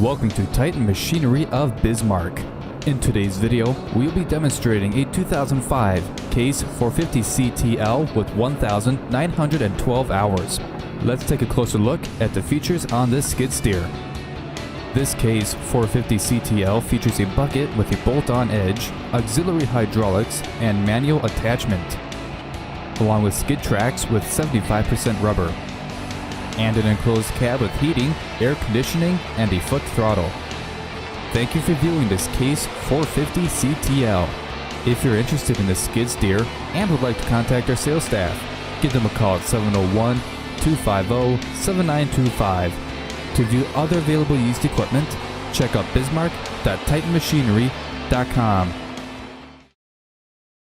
Welcome to Titan Machinery of Bismarck. In today's video, we'll be demonstrating a 2005 Case 450 CTL with 1,912 hours. Let's take a closer look at the features on this skid steer. This Case 450 CTL features a bucket with a bolt-on edge, auxiliary hydraulics, and manual attachment, along with skid tracks with 75% rubber, and an enclosed cab with heating, air conditioning, and a foot throttle. Thank you for viewing this Case 450 CTL. If you're interested in the skid steer and would like to contact our sales staff, give them a call at 701-250-7925. To view other available used equipment, check out bismarck.titanmachinery.com.